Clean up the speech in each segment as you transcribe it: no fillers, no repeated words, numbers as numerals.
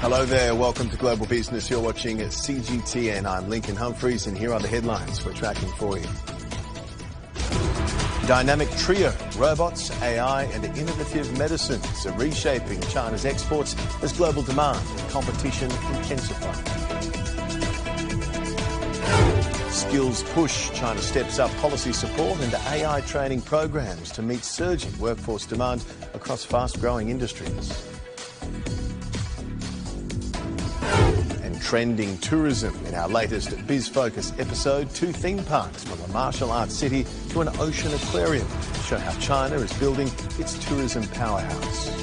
Hello there, welcome to Global Business. You're watching CGTN. I'm Lincoln Humphreys and here are the headlines we're tracking for you. Dynamic trio, robots, AI and innovative medicines are reshaping China's exports as global demand and competition intensify. Skills push, China steps up policy support and AI training programs to meet surging workforce demand across fast-growing industries. Trending tourism in our latest Biz Focus episode, 2 theme parks from a martial arts city to an ocean aquarium show how China is building its tourism powerhouse.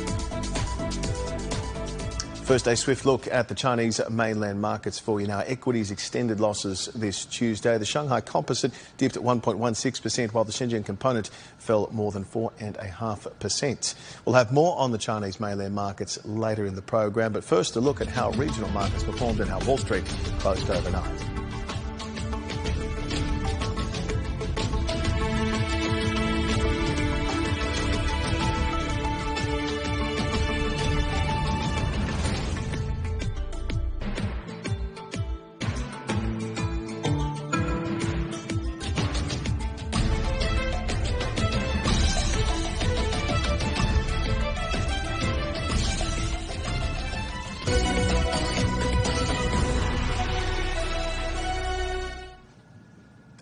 First, a swift look at the Chinese mainland markets for you now. Equities extended losses this Tuesday. The Shanghai Composite dipped at 1.16%, while the Shenzhen Component fell more than 4.5%. We'll have more on the Chinese mainland markets later in the program, but first a look at how regional markets performed and how Wall Street closed overnight.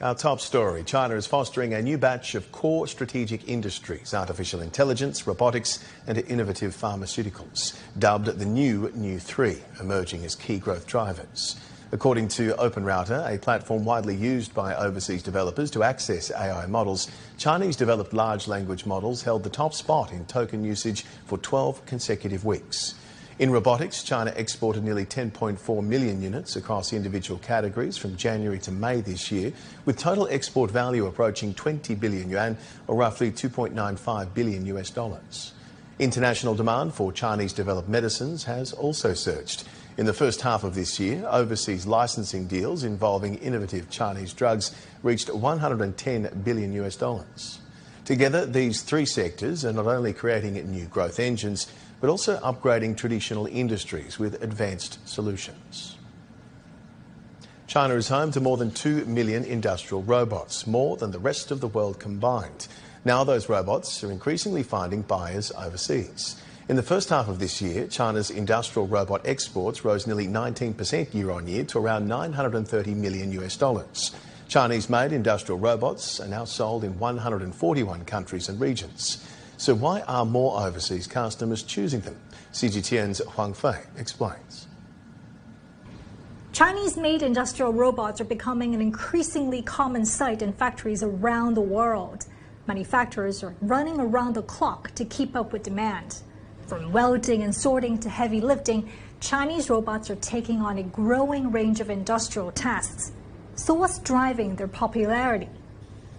Our top story, China is fostering a new batch of core strategic industries, artificial intelligence, robotics and innovative pharmaceuticals, dubbed the New 3, emerging as key growth drivers. According to OpenRouter, a platform widely used by overseas developers to access AI models, Chinese developed large language models held the top spot in token usage for 12 consecutive weeks. In robotics, China exported nearly 10.4 million units across individual categories from January to May this year, with total export value approaching 20 billion yuan, or roughly $2.95 billion US. International demand for Chinese-developed medicines has also surged. In the first half of this year, overseas licensing deals involving innovative Chinese drugs reached $110 billion US. Together, these 3 sectors are not only creating new growth engines, but also upgrading traditional industries with advanced solutions. China is home to more than 2 million industrial robots, more than the rest of the world combined. Now those robots are increasingly finding buyers overseas. In the first half of this year, China's industrial robot exports rose nearly 19% year-on-year to around $930 million US. Chinese-made industrial robots are now sold in 141 countries and regions. So why are more overseas customers choosing them? CGTN's Huang Fei explains. Chinese-made industrial robots are becoming an increasingly common sight in factories around the world. Manufacturers are running around the clock to keep up with demand. From welding and sorting to heavy lifting, Chinese robots are taking on a growing range of industrial tasks. So what's driving their popularity?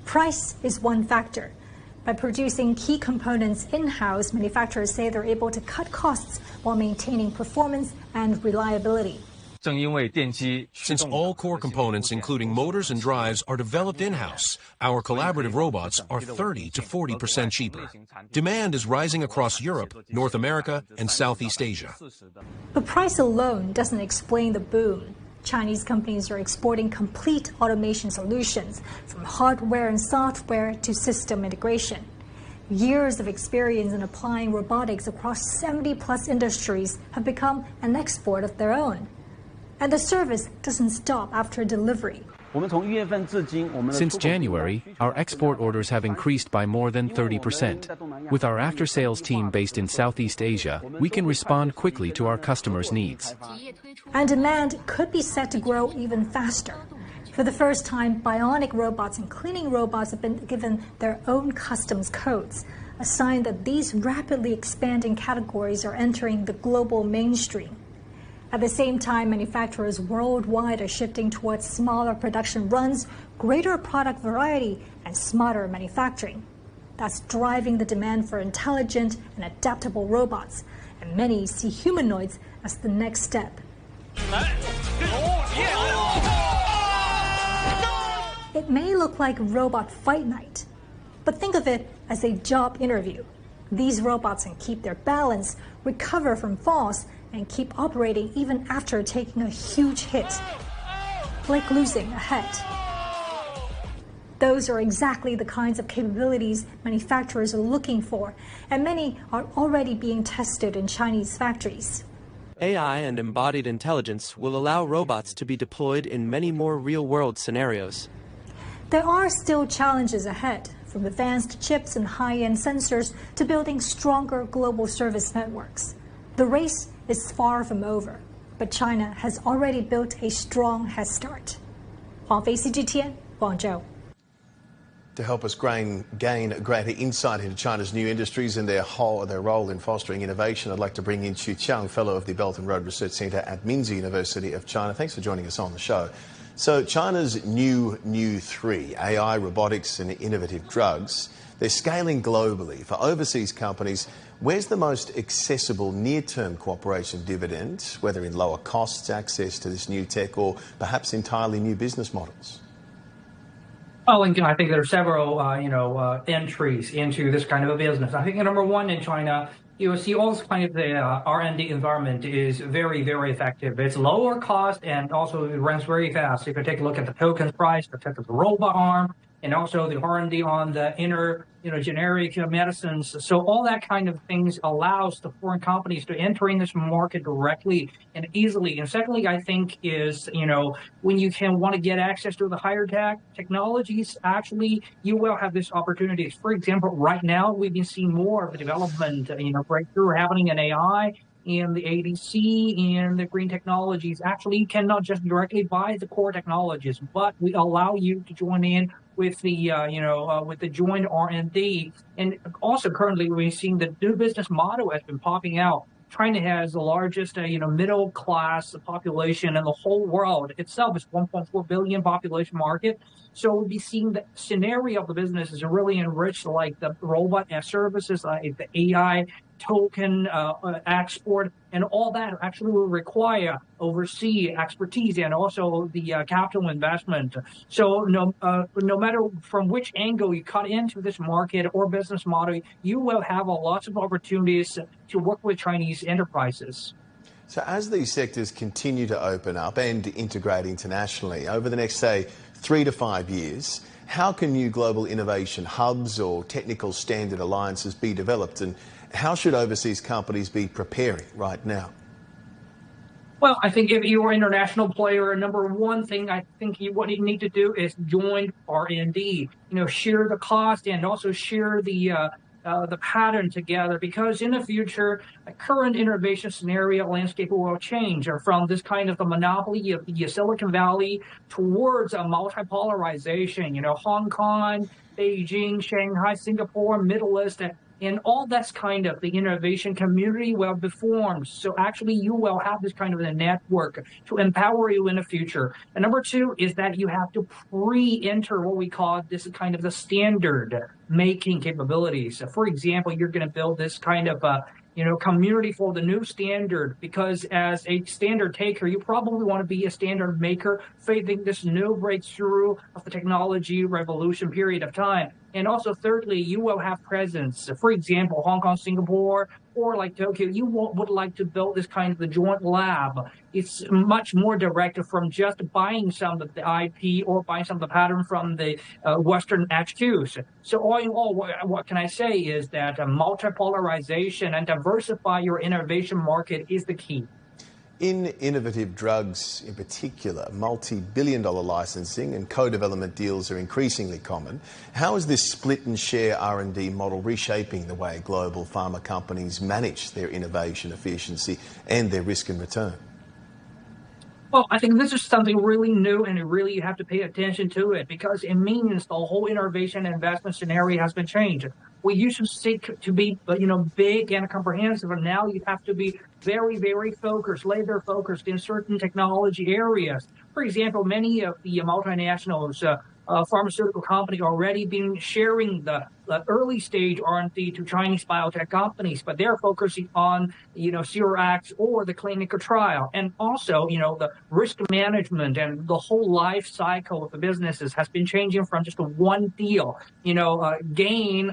Price is one factor. By producing key components in-house, manufacturers say they're able to cut costs while maintaining performance and reliability. Since all core components, including motors and drives, are developed in-house, our collaborative robots are 30 to 40% cheaper. Demand is rising across Europe, North America, and Southeast Asia. But price alone doesn't explain the boom. Chinese companies are exporting complete automation solutions, from hardware and software to system integration. Years of experience in applying robotics across 70-plus industries have become an export of their own. And the service doesn't stop after delivery. Since January, our export orders have increased by more than 30%. With our after-sales team based in Southeast Asia, we can respond quickly to our customers' needs. And demand could be set to grow even faster. For the first time, bionic robots and cleaning robots have been given their own customs codes, a sign that these rapidly expanding categories are entering the global mainstream. At the same time, manufacturers worldwide are shifting towards smaller production runs, greater product variety, and smarter manufacturing. That's driving the demand for intelligent and adaptable robots, and many see humanoids as the next step. It may look like robot fight night, but think of it as a job interview. These robots can keep their balance, recover from falls, and keep operating even after taking a huge hit, like losing a head. Those are exactly the kinds of capabilities manufacturers are looking for, and many are already being tested in Chinese factories. AI and embodied intelligence will allow robots to be deployed in many more real-world scenarios. There are still challenges ahead, from advanced chips and high-end sensors to building stronger global service networks. The race is far from over, but China has already built a strong head start. Huang Fei, CGTN, Guangzhou. To help us gain greater insight into China's new industries and their role in fostering innovation, I'd like to bring in Xu Qiang, Fellow of the Belt and Road Research Centre at Minzi University of China. Thanks for joining us on the show. So China's new 3, AI, robotics and innovative drugs, they're scaling globally. For overseas companies, where's the most accessible near-term cooperation dividend, whether in lower costs, access to this new tech, or perhaps entirely new business models? Well, and I think there are several, entries into this kind of a business. I think number one in China, you will see also kind of the R&D environment is very, very effective. It's lower cost and also it runs very fast. If you take a look at the token price, the robot arm, and also the R&D on the inner, generic medicines. So all that kind of things allows the foreign companies to enter in this market directly and easily. And secondly, I think is, when you want to get access to the higher tech technologies, actually, you will have this opportunities. For example, right now, we've been seeing more of the development, breakthrough happening in AI, in the ADC, and the green technologies. Actually, you cannot just directly buy the core technologies, but we allow you to join in with the, with the joint R&D. And also currently we're seeing the new business model has been popping out. China has the largest, middle class population in the whole world. Itself is 1.4 billion population market. So we'll be seeing the scenario of the business is really enriched, like the robot as services, like the AI token export, and all that actually will require overseas expertise and also the capital investment. So no matter from which angle you cut into this market or business model, you will have lots of opportunities to work with Chinese enterprises. So as these sectors continue to open up and integrate internationally over the next, say, 3 to 5 years, how can new global innovation hubs or technical standard alliances be developed, and how should overseas companies be preparing right now? Well, I think if you're an international player, number one thing I think what you need to do is join R&D. Share the cost and also share the pattern together, because in the future, the current innovation scenario landscape will change from this kind of the monopoly of the Silicon Valley towards a multipolarization. Hong Kong, Beijing, Shanghai, Singapore, Middle East, and all that's kind of the innovation community will be formed. So actually you will have this kind of a network to empower you in the future. And number two is that you have to pre-enter what we call this kind of the standard making capabilities. So for example, you're going to build this kind of community for the new standard, because as a standard taker, you probably want to be a standard maker, facing this new breakthrough of the technology revolution period of time. And also, thirdly, you will have presence. For example, Hong Kong, Singapore, or like Tokyo, you would like to build this kind of the joint lab. It's much more direct from just buying some of the IP or buying some of the pattern from the Western HQs. So all in all, what can I say is that multipolarization and diversify your innovation market is the key. In innovative drugs in particular, multi-billion-dollar licensing and co-development deals are increasingly common. How is this split and share R&D model reshaping the way global pharma companies manage their innovation efficiency and their risk and return? Well, I think this is something really new, and really you have to pay attention to it, because it means the whole innovation and investment scenario has been changed. We used to seek to be, big and comprehensive, and now you have to be very, very focused, laser focused in certain technology areas. For example, many of the multinationals pharmaceutical company already been sharing the early stage R&D to Chinese biotech companies, but they're focusing on, CRX or the clinical trial. And also, the risk management and the whole life cycle of the businesses has been changing from just one deal, gain,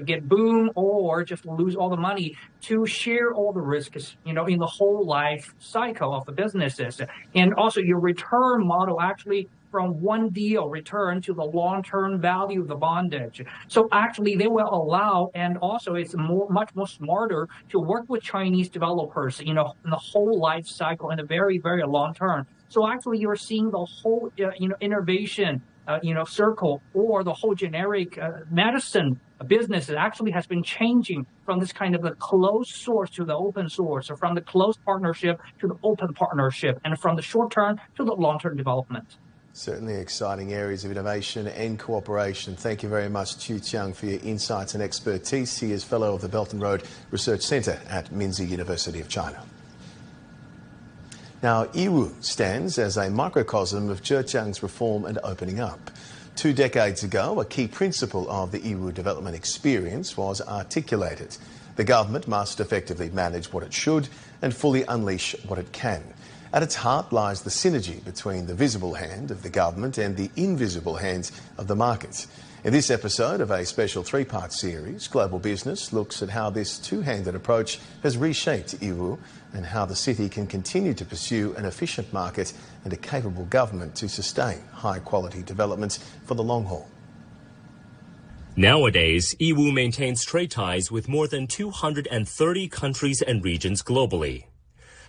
get boom or just lose all the money, to share all the risks, in the whole life cycle of the businesses. And also your return model actually from one deal return to the long-term value of the bondage. So actually they will allow, and also it's much more smarter to work with Chinese developers, in the whole life cycle in a very, very long term. So actually you're seeing the whole, innovation, circle, or the whole generic medicine business actually has been changing from this kind of a closed source to the open source, or from the closed partnership to the open partnership, and from the short term to the long-term development. Certainly exciting areas of innovation and cooperation. Thank you very much, Chu Chiang, for your insights and expertise. He is Fellow of the Belt and Road Research Centre at Minzi University of China. Now, Yiwu stands as a microcosm of Zhejiang's reform and opening up. 2 decades ago, a key principle of the Yiwu development experience was articulated. The government must effectively manage what it should and fully unleash what it can. At its heart lies the synergy between the visible hand of the government and the invisible hands of the markets. In this episode of a special 3-part series, Global Business looks at how this two-handed approach has reshaped Yiwu and how the city can continue to pursue an efficient market and a capable government to sustain high-quality development for the long haul. Nowadays, Yiwu maintains trade ties with more than 230 countries and regions globally.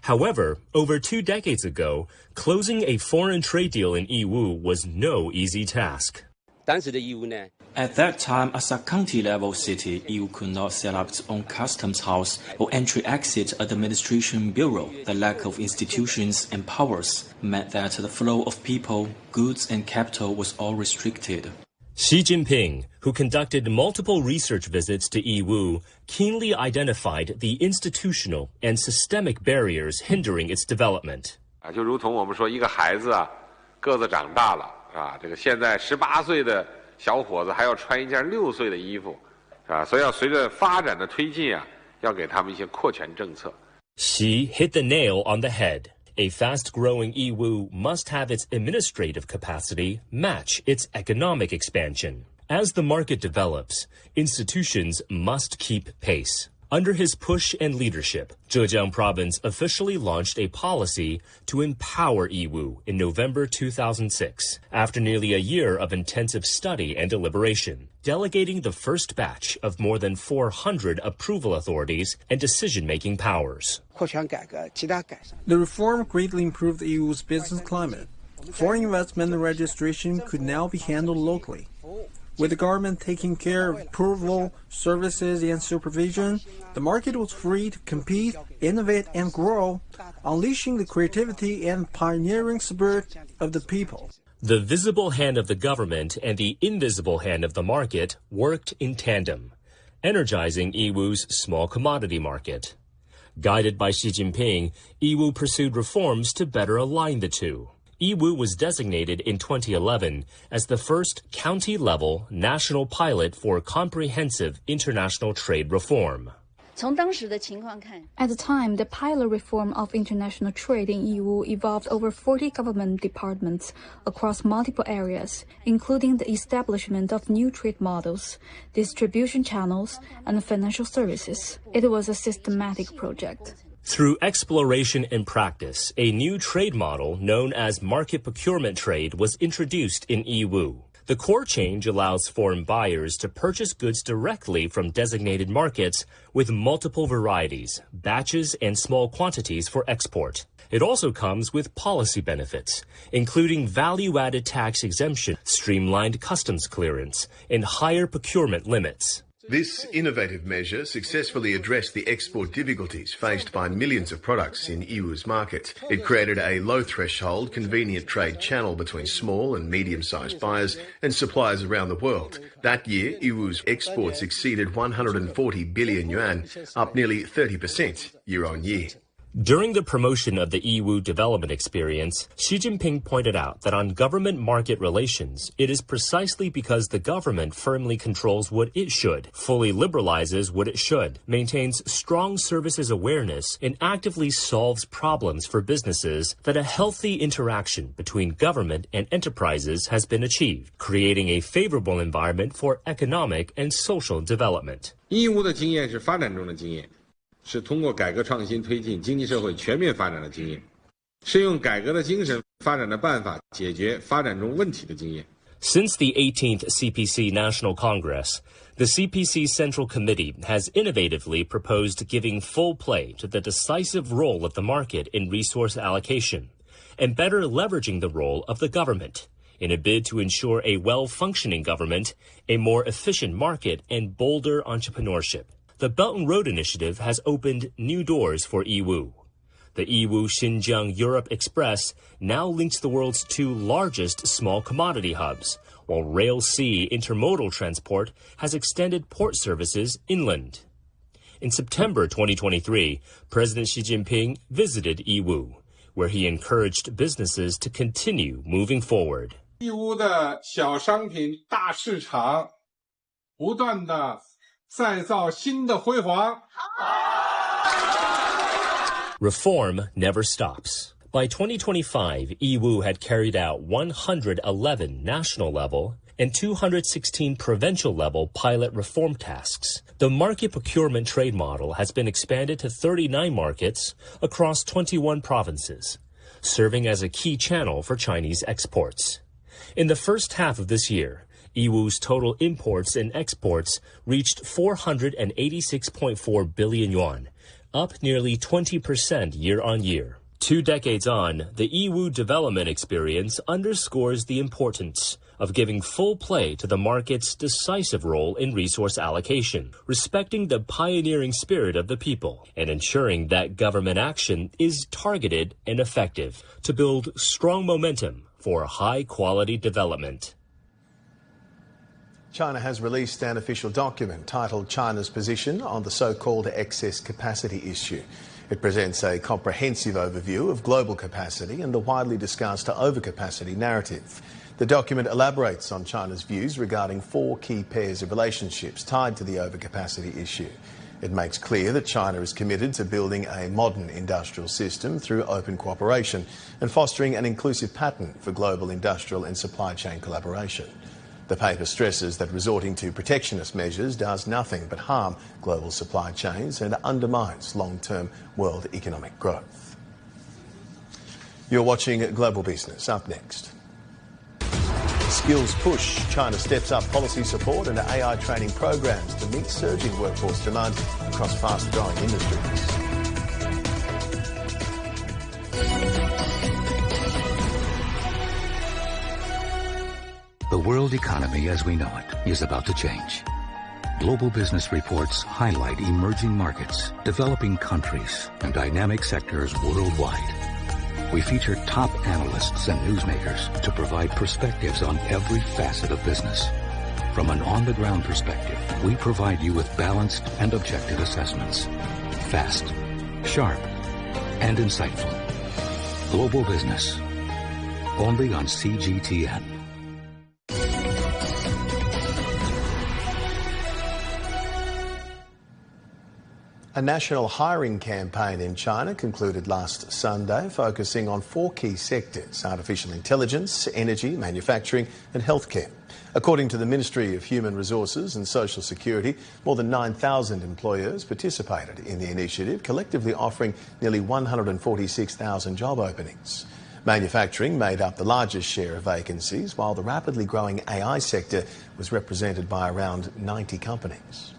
However, over 2 decades ago, closing a foreign trade deal in Yiwu was no easy task. At that time, as a county-level city, Yiwu could not set up its own customs house or entry-exit administration bureau. The lack of institutions and powers meant that the flow of people, goods, and capital was all restricted. Xi Jinping, who conducted multiple research visits to Yiwu, keenly identified the institutional and systemic barriers hindering its development. 就如同我们说一个孩子啊，个子长大了啊，这个现在18岁的小伙子还要穿一件6岁的衣服，啊，所以要随着发展的推进啊，要给他们一些扩权政策。Xi hit the nail on the head. A fast-growing Yiwu must have its administrative capacity match its economic expansion. As the market develops, institutions must keep pace. Under his push and leadership, Zhejiang Province officially launched a policy to empower Yiwu in November 2006, after nearly a year of intensive study and deliberation, delegating the first batch of more than 400 approval authorities and decision-making powers. The reform greatly improved Yiwu's business climate. Foreign investment registration could now be handled locally. With the government taking care of approval, services, and supervision, the market was free to compete, innovate, and grow, unleashing the creativity and pioneering spirit of the people. The visible hand of the government and the invisible hand of the market worked in tandem, energizing Yiwu's small commodity market. Guided by Xi Jinping, Yiwu pursued reforms to better align the two. Yiwu was designated in 2011 as the first county-level national pilot for comprehensive international trade reform. At the time, the pilot reform of international trade in Yiwu involved over 40 government departments across multiple areas, including the establishment of new trade models, distribution channels, and financial services. It was a systematic project. Through exploration and practice, a new trade model known as market procurement trade was introduced in Yiwu. The core change allows foreign buyers to purchase goods directly from designated markets with multiple varieties, batches, and small quantities for export. It also comes with policy benefits, including value-added tax exemption, streamlined customs clearance, and higher procurement limits. This innovative measure successfully addressed the export difficulties faced by millions of products in Yiwu's market. It created a low-threshold, convenient trade channel between small and medium-sized buyers and suppliers around the world. That year, Yiwu's exports exceeded 140 billion yuan, up nearly 30% year on year. During the promotion of the Yiwu development experience, Xi Jinping pointed out that on government-market relations, it is precisely because the government firmly controls what it should, fully liberalizes what it should, maintains strong services awareness, and actively solves problems for businesses that a healthy interaction between government and enterprises has been achieved, creating a favorable environment for economic and social development. 义乌的经验是发展中的经验，是通过改革创新推进经济社会全面发展的经验，是用改革的精神发展的办法解决发展中问题的经验。 Since the 18th CPC National Congress, the CPC Central Committee has innovatively proposed giving full play to the decisive role of the market in resource allocation and better leveraging the role of the government in a bid to ensure a well-functioning government, a more efficient market, and bolder entrepreneurship. The Belt and Road Initiative has opened new doors for Yiwu. The Yiwu-Xinjiang Europe Express now links the world's two largest small commodity hubs, while rail-sea intermodal transport has extended port services inland. In September 2023, President Xi Jinping visited Yiwu, where he encouraged businesses to continue moving forward. 义乌的小商品大市场，不断地再造新的辉煌。 Reform never stops. By 2025, Yiwu had carried out 111 national-level and 216 provincial-level pilot reform tasks. The market procurement trade model has been expanded to 39 markets across 21 provinces, serving as a key channel for Chinese exports. In the first half of this year, Yiwu's total imports and exports reached 486.4 billion yuan, up nearly 20% year-on-year. 2 decades on, the Yiwu development experience underscores the importance of giving full play to the market's decisive role in resource allocation, respecting the pioneering spirit of the people, and ensuring that government action is targeted and effective to build strong momentum for high-quality development. China has released an official document titled China's Position on the so-called excess capacity issue. It presents a comprehensive overview of global capacity and the widely discussed overcapacity narrative. The document elaborates on China's views regarding 4 key pairs of relationships tied to the overcapacity issue. It makes clear that China is committed to building a modern industrial system through open cooperation and fostering an inclusive pattern for global industrial and supply chain collaboration. The paper stresses that resorting to protectionist measures does nothing but harm global supply chains and undermines long-term world economic growth. You're watching Global Business. Up next. Skills push. China steps up policy support and AI training programs to meet surging workforce demand across fast-growing industries. The world economy as we know it is about to change. Global business reports highlight emerging markets, developing countries, and dynamic sectors worldwide. We feature top analysts and newsmakers to provide perspectives on every facet of business. From an on-the-ground perspective, we provide you with balanced and objective assessments. Fast, sharp, and insightful. Global Business. Only on CGTN. A national hiring campaign in China concluded last Sunday, focusing on 4 key sectors: artificial intelligence, energy, manufacturing and healthcare. According to the Ministry of Human Resources and Social Security, more than 9,000 employers participated in the initiative, collectively offering nearly 146,000 job openings. Manufacturing made up the largest share of vacancies, while the rapidly growing AI sector was represented by around 90 companies.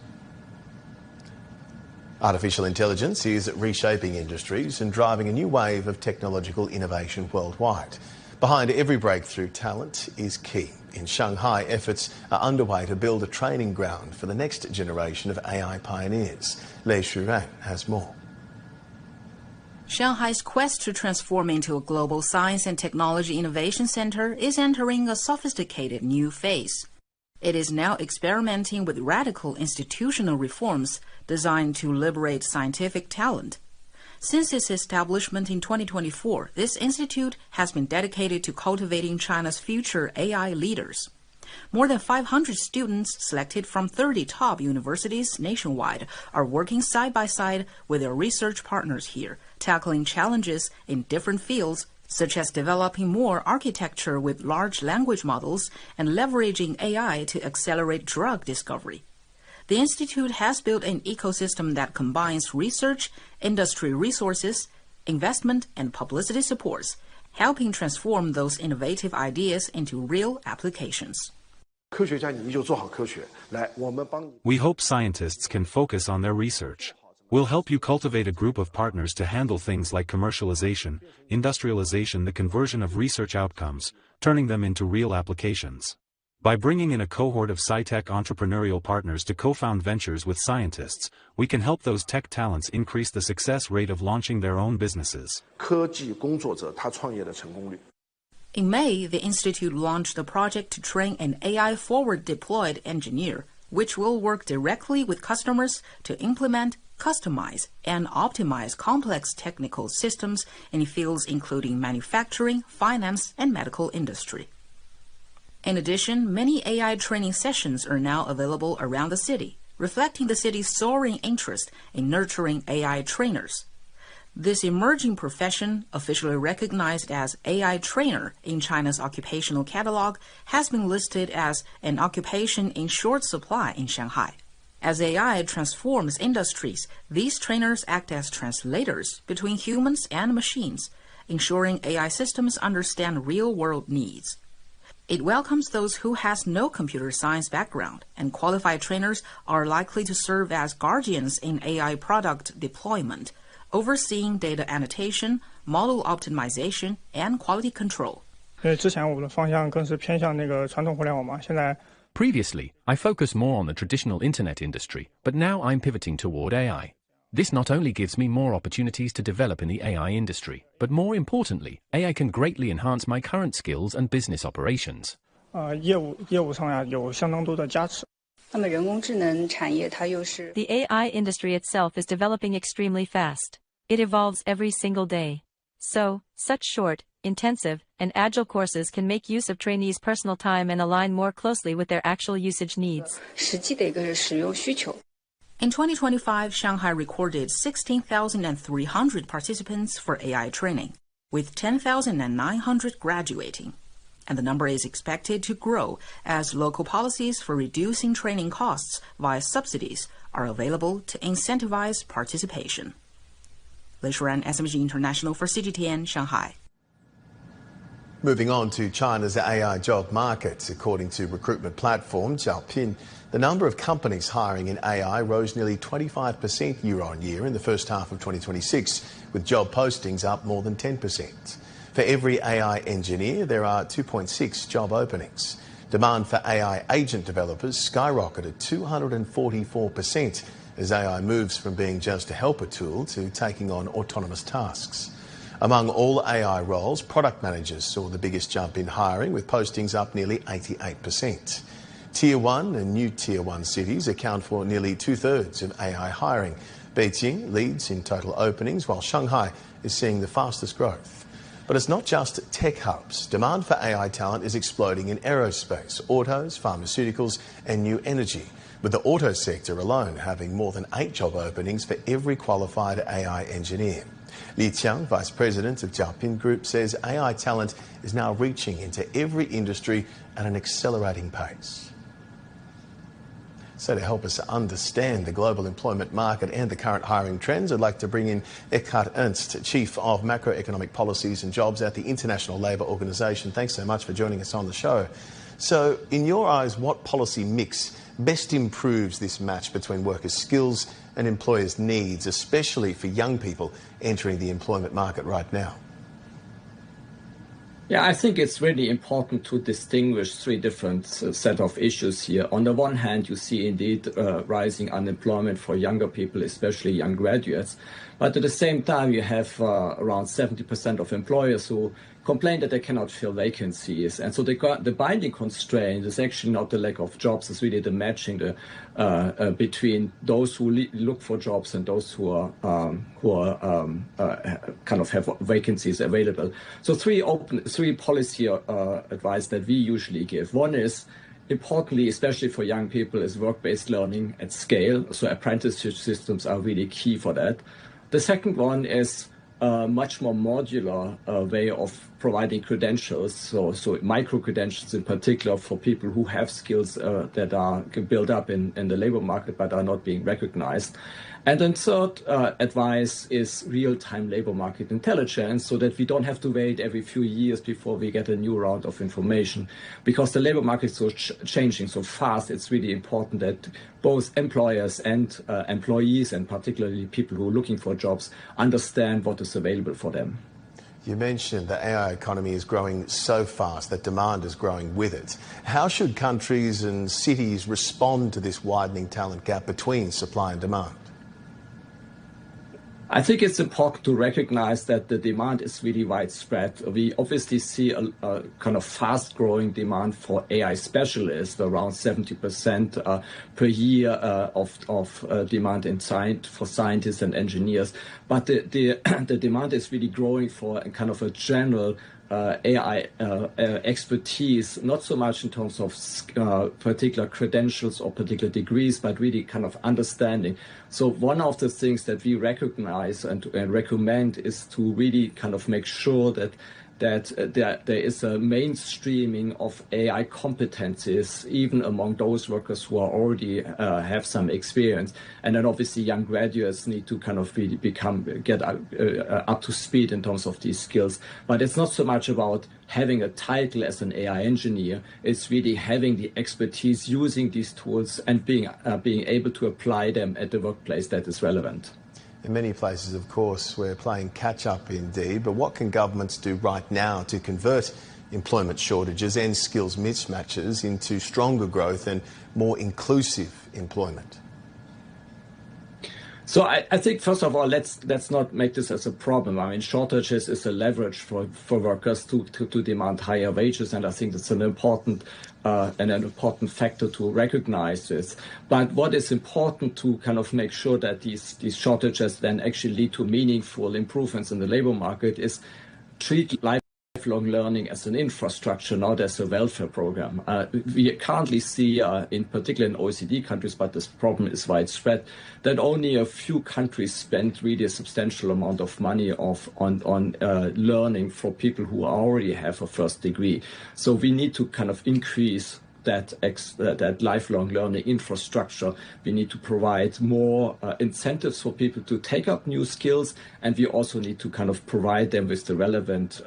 Artificial intelligence is reshaping industries and driving a new wave of technological innovation worldwide. Behind every breakthrough, talent is key. In Shanghai, efforts are underway to build a training ground for the next generation of AI pioneers. Lei Shuran has more. Shanghai's quest to transform into a global science and technology innovation center is entering a sophisticated new phase. It is now experimenting with radical institutional reforms designed to liberate scientific talent. Since its establishment in 2024, this institute has been dedicated to cultivating China's future AI leaders. More than 500 students selected from 30 top universities nationwide are working side by side with their research partners here, tackling challenges in different fields, such as developing more architecture with large language models and leveraging AI to accelerate drug discovery. The institute has built an ecosystem that combines research, industry resources, investment, and publicity supports, helping transform those innovative ideas into real applications. We hope scientists can focus on their research. We'll help you cultivate a group of partners to handle things like commercialization, industrialization, the conversion of research outcomes, turning them into real applications. By bringing in a cohort of sci-tech entrepreneurial partners to co-found ventures with scientists, we can help those tech talents increase the success rate of launching their own businesses. In May, the institute launched a project to train an AI forward-deployed engineer, which will work directly with customers to implement, customize, and optimize complex technical systems in fields including manufacturing, finance, and medical industry. In addition, many AI training sessions are now available around the city, reflecting the city's soaring interest in nurturing AI trainers. This emerging profession, officially recognized as AI trainer in China's occupational catalog, has been listed as an occupation in short supply in Shanghai. As AI transforms industries, these trainers act as translators between humans and machines, ensuring AI systems understand real-world needs. It welcomes those who has no computer science background, and qualified trainers are likely to serve as guardians in AI product deployment, overseeing data annotation, model optimization, and quality control. Previously, I focused more on the traditional internet industry, but now I'm pivoting toward AI. This not only gives me more opportunities to develop in the AI industry, but more importantly, AI can greatly enhance my current skills and business operations. The AI industry itself is developing extremely fast. It evolves every single day. So, such short, intensive, and agile courses can make use of trainees' personal time and align more closely with their actual usage needs. In 2025, Shanghai recorded 16,300 participants for AI training, with 10,900 graduating. And the number is expected to grow as local policies for reducing training costs via subsidies are available to incentivize participation. Lei Shuran, SMG International for CGTN, Shanghai. Moving on to China's AI job market. According to recruitment platform Zhaopin, the number of companies hiring in AI rose nearly 25% year-on-year in the first half of 2026, with job postings up more than 10%. For every AI engineer, there are 2.6 job openings. Demand for AI agent developers skyrocketed 244% as AI moves from being just a helper tool to taking on autonomous tasks. Among all AI roles, product managers saw the biggest jump in hiring, with postings up nearly 88%. Tier 1 and new Tier 1 cities account for nearly two-thirds of AI hiring. Beijing leads in total openings, while Shanghai is seeing the fastest growth. But it's not just tech hubs. Demand for AI talent is exploding in aerospace, autos, pharmaceuticals, and new energy, with the auto sector alone having more than 8 job openings for every qualified AI engineer. Li Qiang, Vice President of Zhaopin Group, says AI talent is now reaching into every industry at an accelerating pace. So to help us understand the global employment market and the current hiring trends, I'd like to bring in Eckhard Ernst, Chief of Macroeconomic Policies and Jobs at the International Labour Organization. Thanks so much for joining us on the show. So in your eyes, what policy mix best improves this match between workers' skills and employers' needs, especially for young people entering the employment market right now? Yeah, I think it's really important to distinguish three different set of issues here. On the one hand, you see indeed rising unemployment for younger people, especially young graduates. But at the same time, you have around 70% of employers who complain that they cannot fill vacancies. And so the binding constraint is actually not the lack of jobs, it's really the matching between those who look for jobs and those who are kind of have vacancies available. So three policy advice that we usually give. One is, importantly, especially for young people, is work-based learning at scale. So apprenticeship systems are really key for that. The second one is a much more modular way of providing credentials, so micro-credentials in particular for people who have skills that are built up in the labor market but are not being recognized. And then third advice is real-time labor market intelligence, so that we don't have to wait every few years before we get a new round of information. Because the labor market is so changing so fast, it's really important that both employers and employees, and particularly people who are looking for jobs, understand what is available for them. You mentioned the AI economy is growing so fast that demand is growing with it. How should countries and cities respond to this widening talent gap between supply and demand? I think it's important to recognize that the demand is really widespread. We obviously see a kind of fast-growing demand for AI specialists, around 70% per year of demand for scientists and engineers. But the demand is really growing for a kind of a general AI expertise, not so much in terms of particular credentials or particular degrees, but really kind of understanding. So one of the things that we recognize and recommend is to really kind of make sure that there is a mainstreaming of AI competencies, even among those workers who are already have some experience. And then obviously young graduates need to kind of really get up to speed in terms of these skills. But it's not so much about having a title as an AI engineer. It's really having the expertise, using these tools, and being able to apply them at the workplace that is relevant. In many places, of course, we're playing catch-up indeed, but what can governments do right now to convert employment shortages and skills mismatches into stronger growth and more inclusive employment? So I think, first of all, let's not make this as a problem. I mean, shortages is a leverage for workers to demand higher wages, and I think that's an important factor to recognize this. But what is important to kind of make sure that these shortages then actually lead to meaningful improvements in the labor market is treat lifelong learning as an infrastructure, not as a welfare program. We currently see, in particular in OECD countries, but this problem is widespread, that only a few countries spend really a substantial amount of money on learning for people who already have a first degree. So we need to kind of increase that lifelong learning infrastructure. We need to provide more incentives for people to take up new skills, and we also need to kind of provide them with the relevant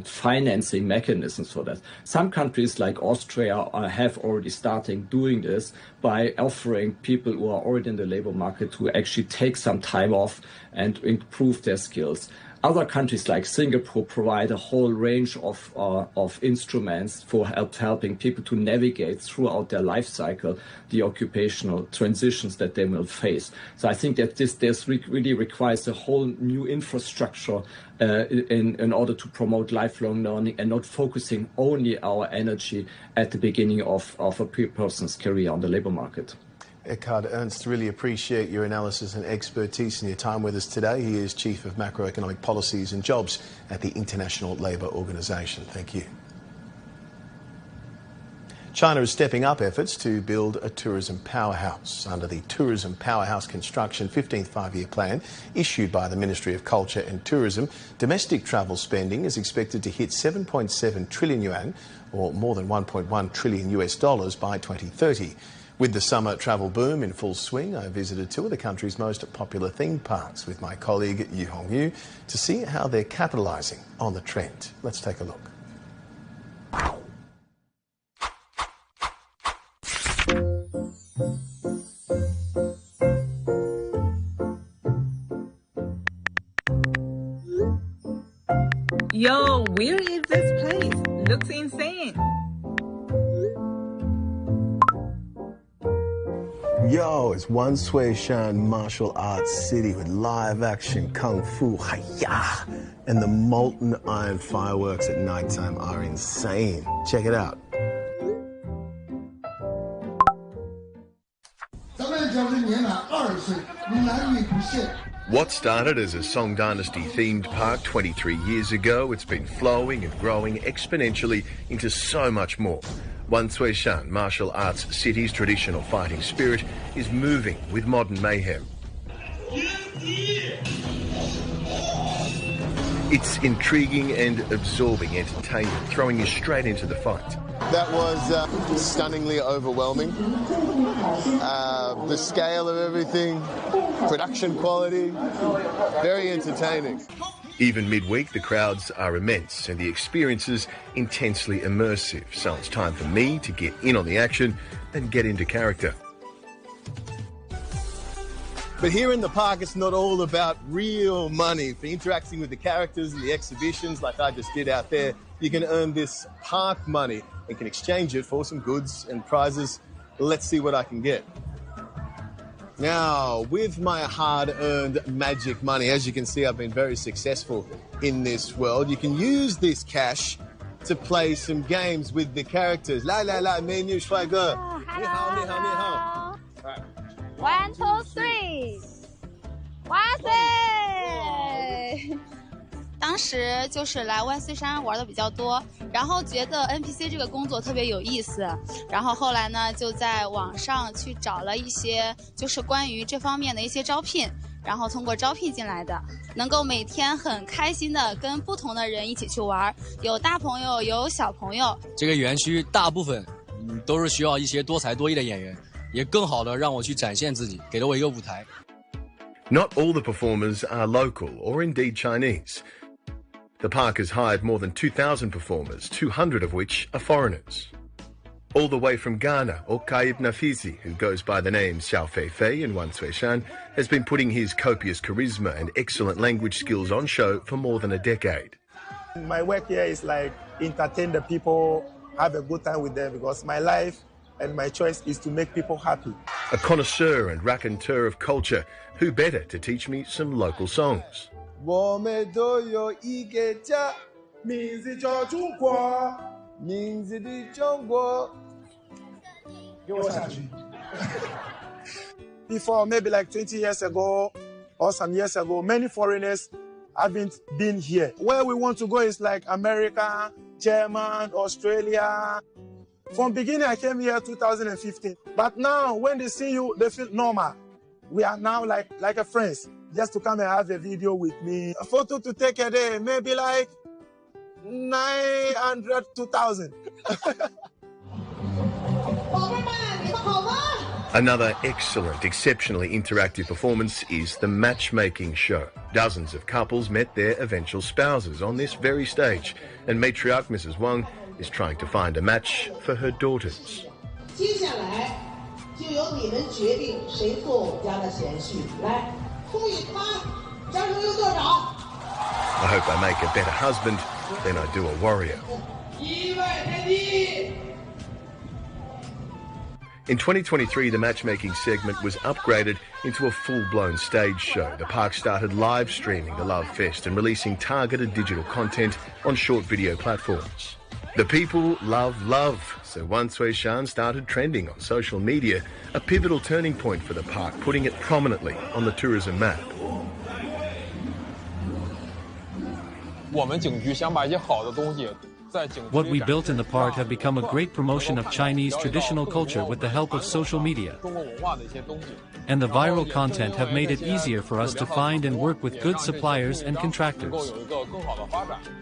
financing mechanisms for that. Some countries like Austria have already started doing this by offering people who are already in the labor market to actually take some time off and improve their skills. Other countries like Singapore provide a whole range of instruments for helping people to navigate throughout their life cycle the occupational transitions that they will face. So I think that this really requires a whole new infrastructure in order to promote lifelong learning, and not focusing only our energy at the beginning of a person's career on the labor market. Eckhard Ernst, really appreciate your analysis and expertise and your time with us today. He is Chief of Macroeconomic Policies and Jobs at the International Labour Organization. Thank you. China is stepping up efforts to build a tourism powerhouse. Under the Tourism Powerhouse Construction 15th Five-Year Plan issued by the Ministry of Culture and Tourism, domestic travel spending is expected to hit 7.7 trillion yuan, or more than $1.1 trillion by 2030. With the summer travel boom in full swing, I visited two of the country's most popular theme parks with my colleague Yu Hongyu to see how they're capitalising on the trend. Let's take a look. Yo, where is this place? Looks insane. Yo, it's Wansuishan Martial Arts City with live action kung fu, hi-ya, and the molten iron fireworks at nighttime are insane. Check it out. What started as a Song Dynasty themed park 23 years ago, it's been flowing and growing exponentially into so much more. Wansuishan Martial Arts City's traditional fighting spirit is moving with modern mayhem. It's intriguing and absorbing entertainment, throwing you straight into the fight. That was stunningly overwhelming. The scale of everything, production quality, very entertaining. Even midweek, the crowds are immense and the experiences intensely immersive. So it's time for me to get in on the action and get into character. But here in the park, it's not all about real money. For interacting with the characters and the exhibitions like I just did out there, you can earn this park money and can exchange it for some goods and prizes. Let's see what I can get. Now, with my hard-earned magic money, as you can see, I've been very successful in this world. You can use this cash to play some games with the characters. La la la, 美女帅哥，你好，你好，你好。All right. 1, 2, 3， 哇塞！当时就是来万岁山玩的比较多，然后觉得 NPC 这个工作特别有意思，然后后来呢就在网上去找了一些就是关于这方面的一些招聘，然后通过招聘进来的，能够每天很开心的跟不同的人一起去玩，有大朋友有小朋友。这个园区大部分都是需要一些多才多艺的演员，也更好的让我去展现自己，给了我一个舞台。Not all the performers are local or indeed Chinese. The park has hired more than 2,000 performers, 200 of which are foreigners. All the way from Ghana, Okaib Nafisi, who goes by the name Xiao Feifei in Wansuishan, has been putting his copious charisma and excellent language skills on show for more than a decade. My work here is like entertain the people, have a good time with them, because my life and my choice is to make people happy. A connoisseur and raconteur of culture, who better to teach me some local songs? 我们都有一个家，名字叫中国，名字的中国。给我下去。Before, maybe like 20 years ago or some years ago, many foreigners haven't been here. Where we want to go is like America, Germany, Australia. From beginning, I came here 2015. But now, when they see you, they feel normal. We are now like a friends. Just to come and have a video with me. A photo to take a day, maybe like 900, 2,000. Another excellent, exceptionally interactive performance is the matchmaking show. Dozens of couples met their eventual spouses on this very stage, and matriarch Mrs. Wang is trying to find a match for her daughters. 接下来就由你们决定谁做我们家的贤婿。来。 I hope I make a better husband than I do a warrior. In 2023, the matchmaking segment was upgraded into a full-blown stage show. The park started live streaming the Love Fest and releasing targeted digital content on short video platforms. The people love love, so Wansuishan started trending on social media, a pivotal turning point for the park, putting it prominently on the tourism map. What we built in the park have become a great promotion of Chinese traditional culture with the help of social media. And the viral content have made it easier for us to find and work with good suppliers and contractors.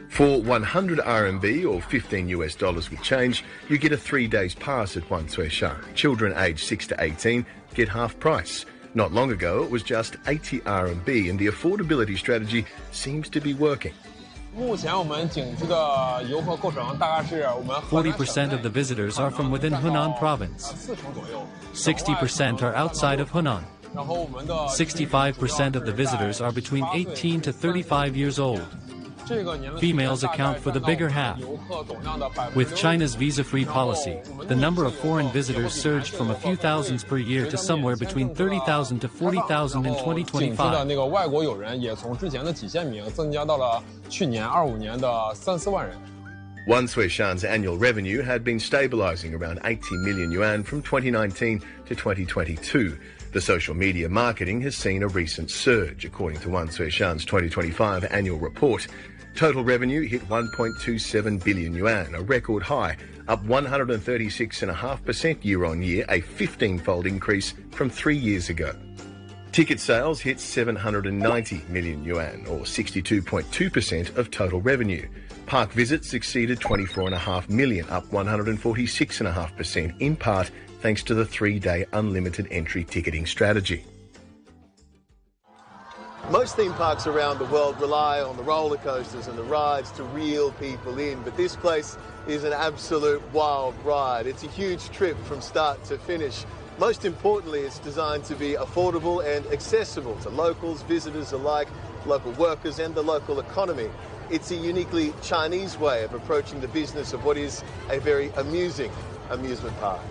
For 100 RMB or $15 with change, you get a 3 days pass at Wansuishan. Children aged 6 to 18 get half price. Not long ago, it was just 80 RMB, and the affordability strategy seems to be working. 40% of the visitors are from within Hunan province. 60% are outside of Hunan. 65% of the visitors are between 18 to 35 years old. Females account for the bigger half. With China's visa-free policy, the number of foreign visitors surged from a few thousands per year to somewhere between 30,000 to 40,000 in 2025. Wan Suishan's annual revenue had been stabilising around 80 million yuan from 2019 to 2022. The social media marketing has seen a recent surge, according to Wan Suishan's 2025 annual report. Total revenue hit 1.27 billion yuan, a record high, up 136.5% year-on-year, a 15-fold increase from 3 years ago. Ticket sales hit 790 million yuan, or 62.2% of total revenue. Park visits exceeded 24.5 million, up 146.5%, in part thanks to the 3-day unlimited entry ticketing strategy. Most theme parks around the world rely on the roller coasters and the rides to reel people in, but this place is an absolute wild ride. It's a huge trip from start to finish. Most importantly, it's designed to be affordable and accessible to locals, visitors alike, local workers and the local economy. It's a uniquely Chinese way of approaching the business of what is a very amusing amusement park.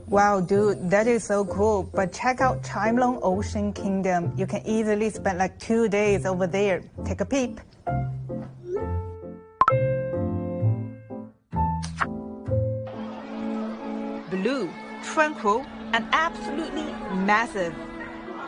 Wow, dude, that is so cool. But check out Chimelong Ocean Kingdom. You can easily spend like 2 days over there. Take a peep. Blue, tranquil, and absolutely massive.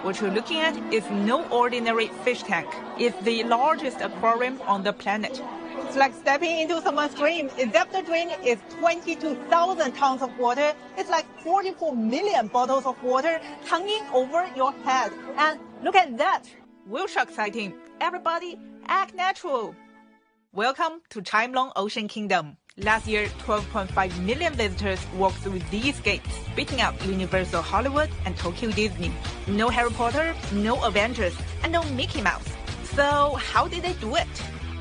What you're looking at is no ordinary fish tank. It's the largest aquarium on the planet. It's like stepping into someone's dream, except the dream is 22,000 tons of water. It's like 44 million bottles of water hanging over your head. And look at that! Whale shark sighting. Everybody, act natural. Welcome to Chimelong Ocean Kingdom. Last year, 12.5 million visitors walked through these gates, beating out Universal Hollywood and Tokyo Disney. No Harry Potter, no Avengers, and no Mickey Mouse. So how did they do it?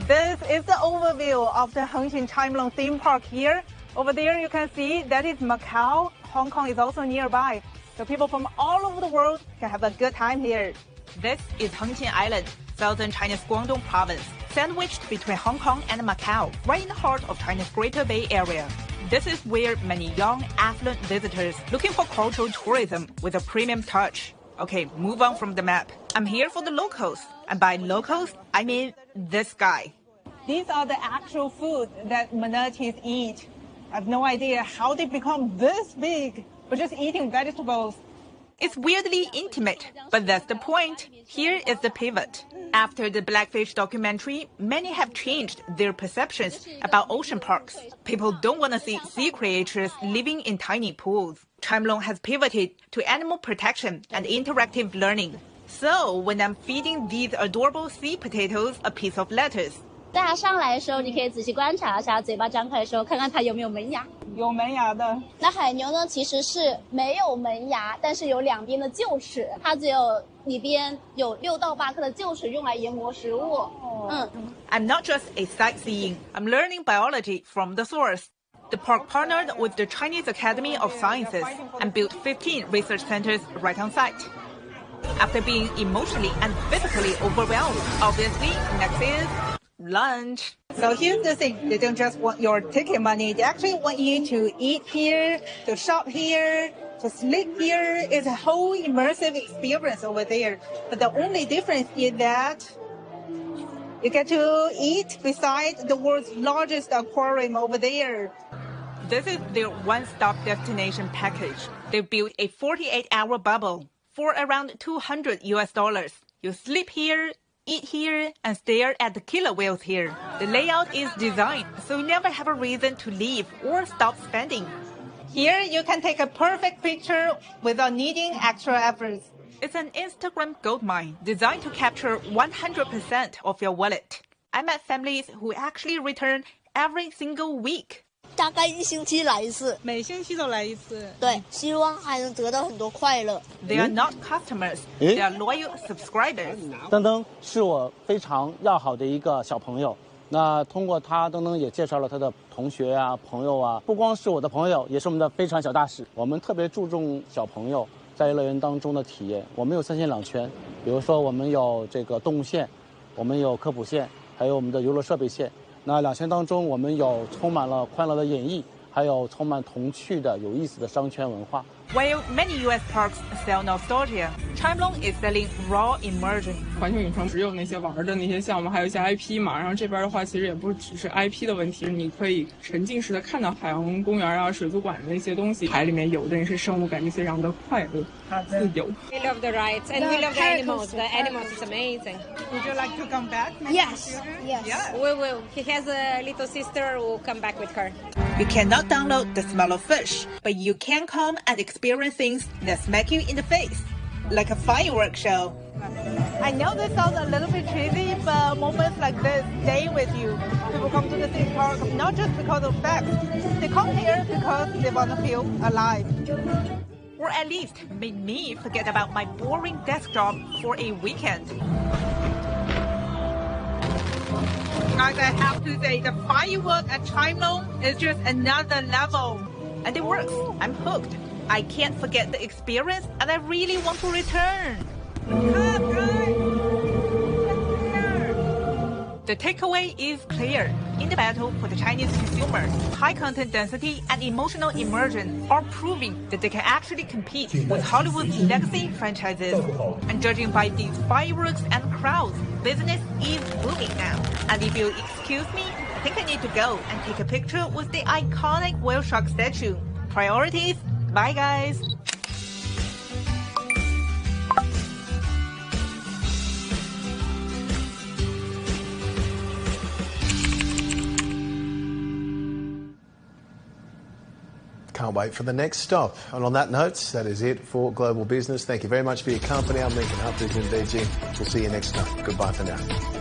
This is the overview of the Hengqin Chimelong theme park here. Over there you can see that is Macau. Hong Kong is also nearby. So people from all over the world can have a good time here. This is Hengqin Island, southern China's Guangdong province, sandwiched between Hong Kong and Macau, right in the heart of China's Greater Bay Area. This is where many young, affluent visitors looking for cultural tourism with a premium touch. Okay, move on from the map. I'm here for the locals. And by locals, I mean this guy. These are the actual food that manatees eat. I have no idea how they become this big, but just eating vegetables. It's weirdly intimate, but that's the point. Here is the pivot. After the Blackfish documentary, many have changed their perceptions about ocean parks. People don't want to see sea creatures living in tiny pools. Chimelong has pivoted to animal protection and interactive learning. So when I'm feeding these adorable sea potatoes a piece of lettuce, 带它上来的时候，你可以仔细观察一下，嘴巴张开的时候，看看它有没有门牙。有门牙的。那海牛呢，其实是没有门牙，但是有两边的臼齿，它只有里边有6到8颗的臼齿，用来研磨食物。I'm not just a sightseeing. I'm learning biology from the source. The park partnered with the Chinese Academy of Sciences and built 15 research centers right on site. After being emotionally and physically overwhelmed, obviously, next is lunch. So here's the thing, they don't just want your ticket money, they actually want you to eat here, to shop here, to sleep here. It's a whole immersive experience over there. But the only difference is that you get to eat beside the world's largest aquarium over there. This is their one-stop destination package. They built a 48-hour bubble for around $200 US. You sleep here, eat here, and stare at the killer whales here. The layout is designed so you never have a reason to leave or stop spending. Here you can take a perfect picture without needing extra efforts. It's an Instagram goldmine designed to capture 100% of your wallet. I met families who actually return every single week. 大概1星期来一次，每星期都来一次。对，希望还能得到很多快乐。They are not customers, they are loyal subscribers. 登登是我非常要好的一个小朋友。那通过他，登登也介绍了他的同学啊、朋友啊，不光是我的朋友，也是我们的非常小大使。我们特别注重小朋友，在乐园当中的体验。我们有3线2全，比如说我们有这个动物线，我们有科普线，还有我们的游乐设备线。那2线当中，我们有充满了欢乐的演绎，还有充满童趣的有意思的商圈文化。While many U.S. parks sell nostalgia, Chimelong is selling raw immersion. 环球影城只有那些玩的那些项目，还有一些 IP 嘛。然后这边的话，其实也不只是 IP 的问题，你可以沉浸式的看到海洋公园啊、水族馆的那些东西。海里面有的那些生物，感觉非常的快乐、自由。We love the rides and we love the animals. The animals is amazing. Would you like to come back? Yes. We will. He has a little sister who will come back with her. You cannot download the smell of fish, but you can come and experience things that smack you in the face, like a fireworks show. I know this sounds a little bit cheesy, but moments like this stay with you. People come to the theme park not just because of facts. They come here because they want to feel alive. Or at least made me forget about my boring desk job for a weekend. Guys, I have to say, the firework at Chimelong is just another level. And it works. I'm hooked. I can't forget the experience, and I really want to return. Come, guys! The takeaway is clear. In the battle for the Chinese consumers, high content density and emotional immersion are proving that they can actually compete with Hollywood's legacy franchises. And judging by these fireworks and crowds, business is booming now. And if you'll excuse me, I think I need to go and take a picture with the iconic whale shark statue. Priorities? Bye, guys. Can't wait for the next stop. And on that note, that is it for Global Business. Thank you very much for your company. I'm Lincoln Humphrey in Beijing. We'll see you next time. Goodbye for now.